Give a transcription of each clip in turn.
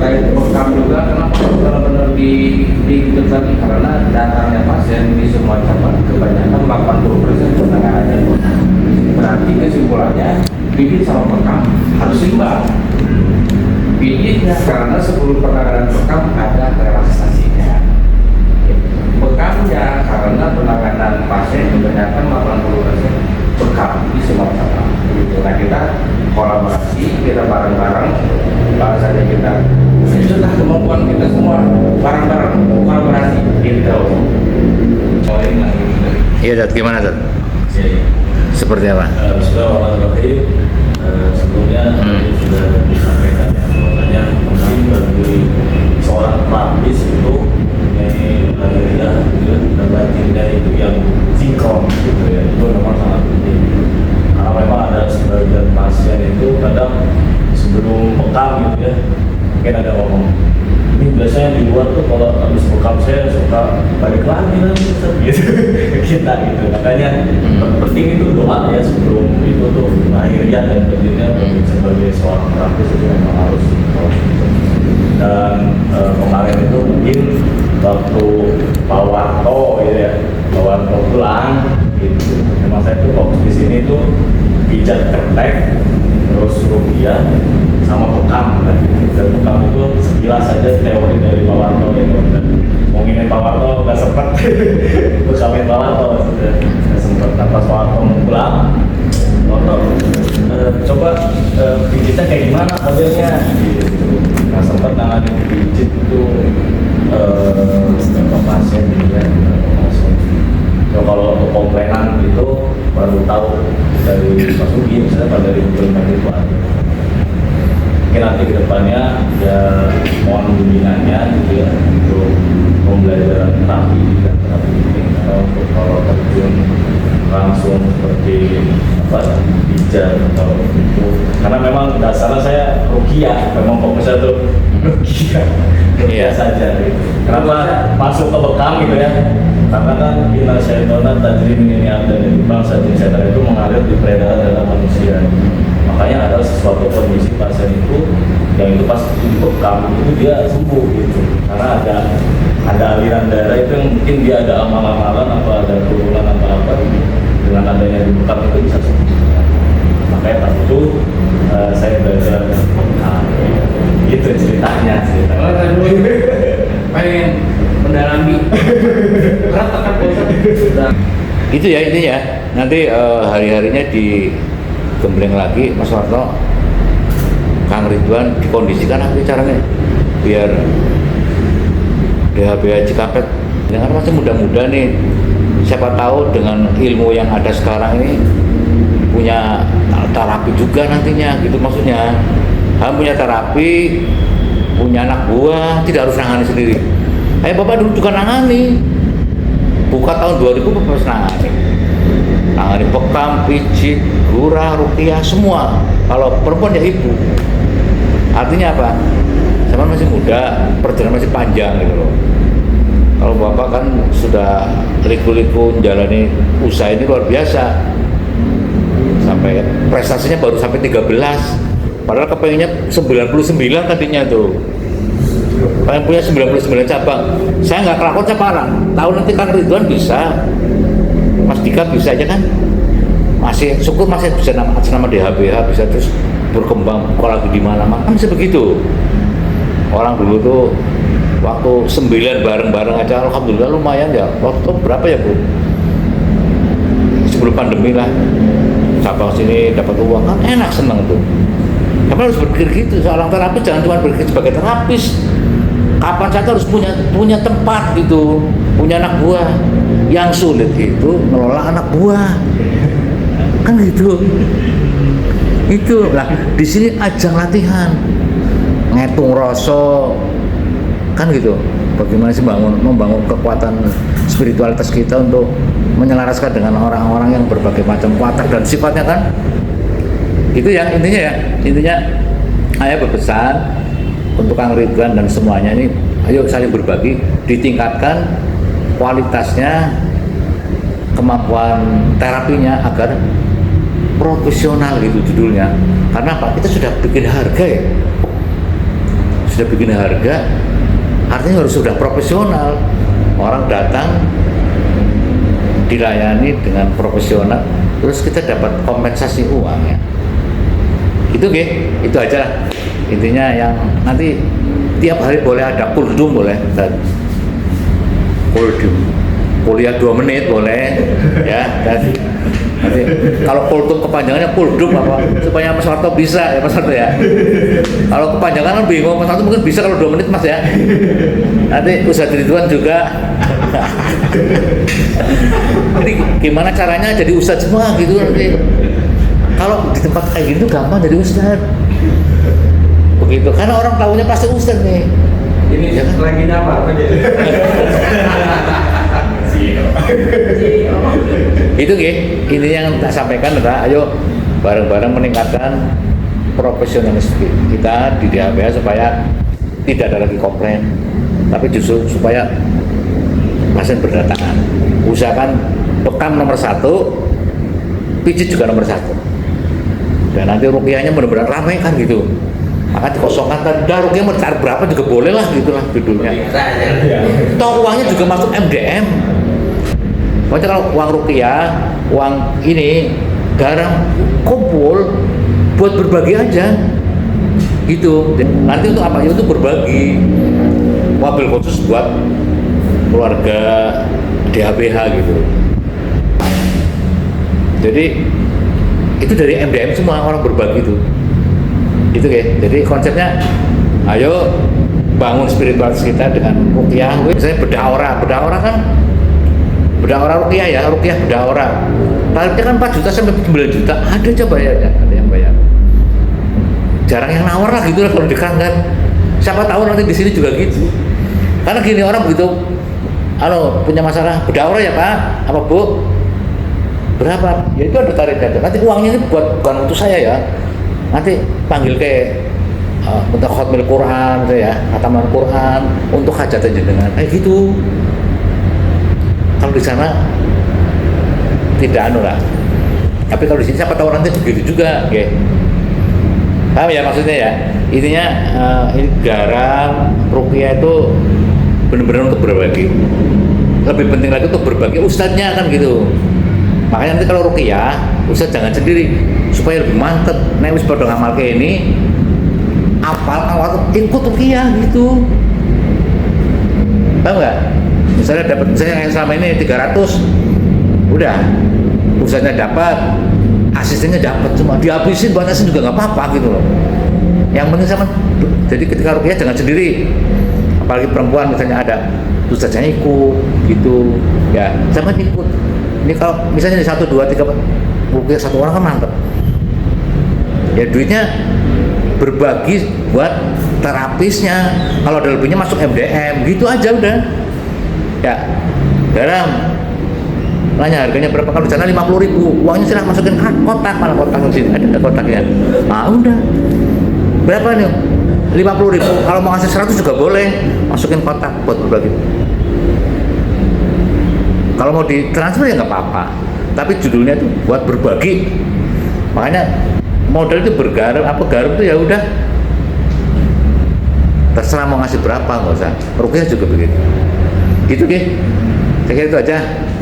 terkait bekam juga, kenapa benar-benar di tadi, karena datangnya pasien di semua cabang kebanyakan 80% penanganannya bekam. Berarti kesimpulannya bibit sama bekam harus seimbang. Bibitnya karena sebelum penanganan bekam ada relaksasinya. Bekamnya karena penanganan pasien kebanyakan 80% bekam di semua cabang. Nah, kita kolaborasi, kita bareng-bareng, bahasanya kita itulah kemampuan kita semua bareng-bareng kolaborasi gitu. Iya, Dad, gimana, Dad? Ya. Seperti apa? Bismillahirrahmanirrahim. Sebelumnya sudah disampaikan ya, bahwasanya mungkin bagi seorang terapis itu lahiriah dan batinnya itu yang sinkron gitu ya, itu memang sangat penting. Karena memang ada sebagian pasien itu kadang sebelum bekam gitu ya, mungkin ada ngomong, ini biasanya di luar tuh kalau habis bekam saya suka balik lagi nanti gitu kita gitu. Makanya penting itu doa ya sebelum itu tuh lahiriah dan batinnya sebagai seorang terapis itu memang harus dan kemarin itu mungkin waktu Pak Warto gitu ya, Pak Warto pulang gitu. Memang saya tuh fokus di sini tuh pijat ketek, terus rupiah sama bekam kan. Dan bekam itu sekilas saja teori dari Pak Warto gitu. Ngomongin Pak Warto nggak sempet bekamin Pak Warto sudah nggak sempet. Pas Pak Warto mau pulang, Warto coba pijitnya kayak gimana modelnya gitu. Nggak sempet nanganin pijit itu beberapa pasien gitu ya, pasien. So, kalau untuk komplainan itu baru tahu dari Pak Sugi misalnya pada dari implement itu ada. Mungkin nanti kedepannya ya mohon bimbingannya gitu ya untuk pembelajaran terapi dan terapi ini, untuk kalau terjun langsung seperti apa pijat atau itu, karena memang dasarnya saya rukiah, memang fokusnya tuh rukiah saja gitu. Kenapa masuk ke bekam gitu ya? Karena kan inna syaitana tajri min ini ada di bangsa jin setan itu mengalir di peredaran dalam manusia. Makanya ada sesuatu kondisi pasien itu yang itu pas di bekam itu dia sembuh gitu. Karena ada aliran darah itu yang mungkin dia ada amal-amalan apa ada turunan apa gitu. Dengan adanya di bekam itu bisa sembuh. Makanya pas itu saya belajar bekam gitu ceritanya. Pengen mendalami Itu ya intinya. Nanti hari-harinya digembleng lagi Mas Warto, Kang Ridwan dikondisikan apa caranya biar DHBH Cikampek dengan masih muda-muda nih, siapa tahu dengan ilmu yang ada sekarang ini punya terapi juga nantinya gitu maksudnya. Kamu punya terapi, punya anak buah, tidak harus nangani sendiri. Ayo Bapak dulu juga nangani. Buka tahun 2000 Bapak harus nangani bekam, pijit, gurah, rukiah, semua. Kalau perempuan ya ibu. Artinya apa? Zaman masih muda, perjalanan masih panjang gitu loh. Kalau Bapak kan sudah liku-liku menjalani usaha ini luar biasa. Sampai prestasinya baru sampai 13. Padahal kepengennya 99 tadinya tuh. Pengen punya 99 cabang. Saya nggak kelakon sekarang. Tahu nanti Kang Ridwan bisa, Mas Dika bisa aja kan. Masih syukur masih bisa nama DHBH bisa terus berkembang buka lagi di mana-mana kan bisa begitu. Orang dulu tuh waktu 9 bareng-bareng aja alhamdulillah lumayan ya. Waktu berapa ya Bu? Sebelum pandemi lah. Cabang sini dapat uang kan enak, seneng tuh. Kamu harus berpikir gitu, seorang terapis jangan cuma berpikir sebagai terapis. Kapan saja harus punya tempat gitu, punya anak buah. Yang sulit itu ngelola anak buah, kan gitu. Itu lah di sini ajang latihan, ngitung rasa, kan gitu. Bagaimana sih membangun kekuatan spiritualitas kita untuk menyelaraskan dengan orang-orang yang berbagai macam watak dan sifatnya kan. Itu ya intinya saya berpesan untuk Kang Ridwan dan semuanya ini, ayo saling berbagi, ditingkatkan kualitasnya, kemampuan terapinya agar profesional gitu judulnya. Karena apa? Kita sudah bikin harga ya, sudah bikin harga, artinya harus sudah profesional. Orang datang dilayani dengan profesional, terus kita dapat kompensasi uang ya. Itu aja intinya. Yang nanti tiap hari boleh ada kuldum, boleh kuldum, kuliah 2 menit boleh ya. Dan nanti kalau kultum kepanjangannya kuldum apa supaya Mas Warto bisa ya Mas Warto ya. Kalau kepanjangan kan bingung, Mas Warto mungkin bisa kalau 2 menit Mas ya. Nanti Ustadz Ridwan juga. Jadi gimana caranya jadi ustadz semua gitu nanti. Kalau di tempat kayak gitu gampang jadi ustadz. Begitu, karena orang tahunya pasti ustadz nih. Ini Ya kan? lagi apa jadi? Itu ini yang tak sampaikan adalah ayo bareng-bareng meningkatkan profesionalisme kita di DHPH supaya tidak ada lagi komplain, tapi justru supaya pasien berdatangan. Usahakan bekam nomor 1, pijit juga nomor 1. Dan nanti rukiahnya benar-benar ramai kan gitu. Maka dikosongkan, dah rukiah mau ditaruh berapa juga boleh lah gitu lah judulnya. Toh uangnya juga masuk MDM. Pokoknya kalau uang rukiah, uang ini garam kumpul buat berbagi aja gitu. Nanti untuk apa? Untuk berbagi. Mobil khusus buat keluarga DHPH gitu. Jadi itu dari MDM semua, orang berbagi itu. Gitu ya. Jadi konsepnya ayo bangun spiritualitas kita dengan ruqyah. Misalnya bedah aura kan bedah aura ruqyah ya, ruqyah bedah aura. Tarifnya kan 4 juta sampai 9 juta. Ada aja bayarnya, ada yang bayar. Jarang yang nawar lah gitu lah kalau di kan. Siapa tahu nanti di sini juga gitu. Karena gini, orang begitu punya masalah bedah aura ya Pak, apa Bu? Berapa? Ya itu ada tarifnya. Nanti uangnya ini bukan untuk saya ya. Nanti panggil ke untuk khotmil Quran ya, khataman Quran untuk hajat jenengan. Gitu. Kalau di sana tidak lah. Tapi kalau di sini siapa tahu nanti begitu juga, ya. Paham ya maksudnya ya? Intinya ini garam ruqyah itu benar-benar untuk berbagi. Lebih penting lagi untuk berbagi ustadznya kan gitu. Makanya nanti kalau ruqyah, ustadz jangan sendiri supaya lebih mantep. Nek wis padha ngamal kayak ini, apal ikut ruqyah gitu. Tahu nggak? Misalnya dapat, saya selama ini 300, udah ustadznya dapat, asistennya dapat, cuma dihabisin buat asisten juga nggak apa-apa gitu loh. Yang penting sama, jadi ketika ruqyah jangan sendiri, apalagi perempuan misalnya ada ustadznya ikut gitu, ya jangan ikut. Ini kalau misalnya di 1, 2, 3 ruqyah 1 orang kan mantep. Ya duitnya berbagi buat terapisnya. Kalau ada lebihnya masuk MDM, gitu aja udah. Ya, garam. Nanya harganya berapa, kalau di sana 50.000, uangnya silahkan masukin kotak, mana kotak di sini ada kotaknya. Ah udah. Berapa nih? 50.000. Kalau mau ngasih 100 juga boleh, masukin kotak buat berbagi. Kalau mau ditransfer ya nggak apa-apa, tapi judulnya itu buat berbagi. Makanya modal itu bergaram, apa garam itu ya udah terserah mau ngasih berapa, nggak usah. Ruqyah juga begitu. Gitu deh. Saya kira itu aja.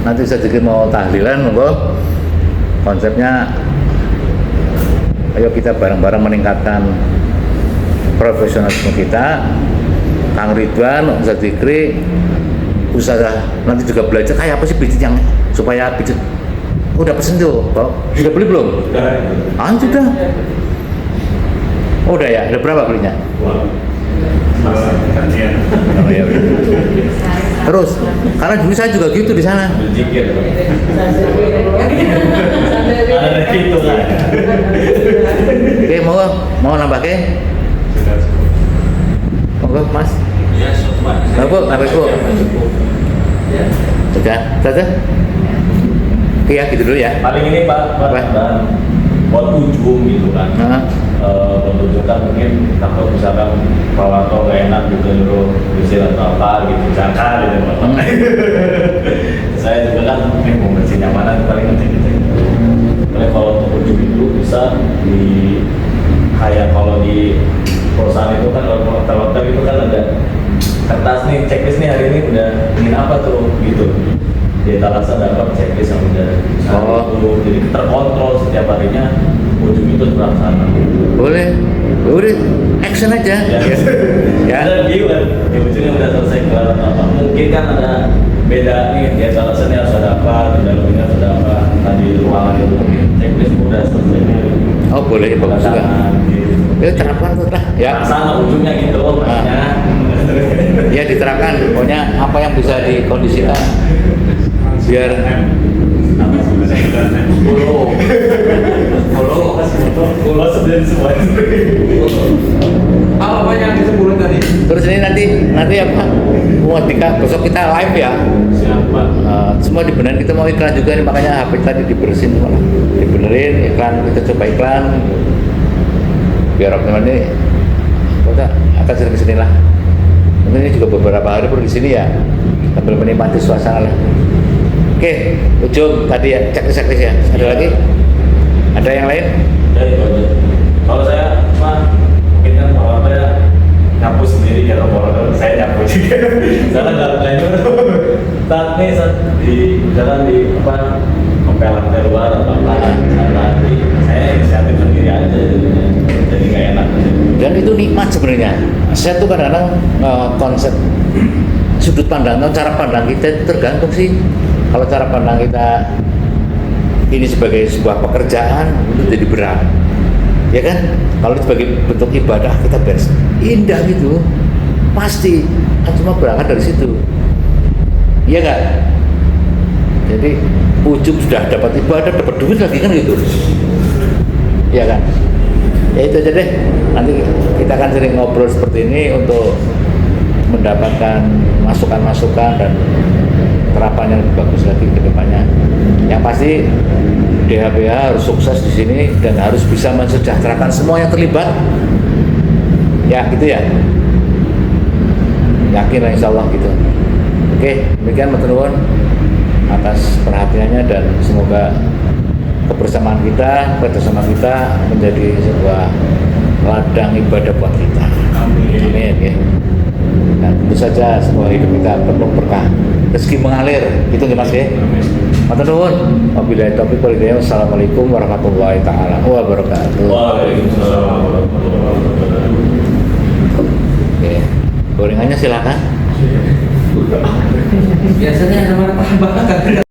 Nanti saya sedikit mau tahlilan, monggo. Konsepnya, ayo kita bareng-bareng meningkatkan profesionalisme kita. Kang Ridwan, Ustaz Zikri, usaha nanti juga belajar kayak apa sih pijit yang supaya pijit. Udah pesen tuh, sudah beli belum? Sudah. Oh, udah ya, ada berapa belinya? Oh, ya. Terus, karena dulu saya juga gitu di sana. Oke, mau nambah ke? Monggo, Mas. Bu, nambah Bu. Sudah. Oke ya, gitu dulu ya. Paling ini Pak, buat ujung gitu kan. Menunjukkan mungkin takut misalkan kalau atau gak enak gitu nyuruh bersih atau apa gitu, jangan gitu Pak. Saya juga kan mau bersih nyamanan paling penting gitu. Makanya kalau untuk ujung itu bisa di kayak kalau di perusahaan itu kan hotel itu kan ada kertas nih, checklist nih hari ini udah ingin apa tuh gitu. Di Thalassa dapat checklist yang udah itu, jadi terkontrol setiap harinya ujung itu terlaksana. Boleh, udah action aja. Ya, Ya. ada view kan, di ujungnya udah selesai kelar apa. Mungkin kan ada beda nih, di Thalassa nih harus ada apa, di dalamnya harus ada apa, tadi ruangan itu checklist udah selesai. Oh boleh, bagus juga. Gitu. Ya terapkan tuh lah. Ya. Sana ujungnya gitu makanya. Ya diterapkan. Pokoknya apa yang bisa dikondisikan biar Kalau sebenarnya semua Apa yang disebut tadi? terus ini nanti apa? Muatika besok kita live ya. siapa? Semua dibenerin, kita mau iklan juga nih, makanya HP tadi dibersihin semua lah. Dibenerin iklan, kita coba iklan biar optimal ini kita akan sering kesini lah. Mungkin ini juga beberapa hari perlu di sini ya sambil menikmati suasana lah. Oke, ujung tadi ya checklist ya. Ada lagi? Ada yang lain? Ya itu aja. Kalau saya mah mungkin kan apa ya nyapu sendiri ya kalau saya nyapu juga. Karena nggak lain saat nih saat di jalan di apa ngepel lantai luar atau apa nanti saya inisiatif sendiri aja jadinya. Jadi nggak enak. Dan itu nikmat sebenarnya. Saya tuh kadang-kadang konsep sudut pandang atau cara pandang kita itu tergantung sih. Kalau cara pandang kita ini sebagai sebuah pekerjaan itu jadi berat, ya kan? Kalau sebagai bentuk ibadah kita beres indah gitu, pasti kan cuma berangkat dari situ, iya nggak? Jadi ujung sudah dapat ibadah, dapat duit lagi kan gitu, iya kan? Ya itu aja deh. Nanti kita akan sering ngobrol seperti ini untuk mendapatkan masukan-masukan dan terapan yang lebih bagus lagi ke depannya. Yang pasti DHBH harus sukses di sini dan harus bisa mensejahterakan semua yang terlibat. Ya gitu ya. Yakin lah insya Allah gitu. Oke, demikian matur nuwun atas perhatiannya dan semoga kebersamaan kita, kerjasama kita menjadi sebuah ladang ibadah buat kita. Amin. Ya. Nah, tentu saja semua hidup kita penuh berkah, rezeki mengalir, gitu nih Mas ya. Matur nuwun. Wabillahi taufiq wal hidayah. Wassalamualaikum warahmatullahi taala wabarakatuh. Waalaikumsalam warahmatullahi wabarakatuh. Oke, gorengannya silakan. Biasanya ada martabak.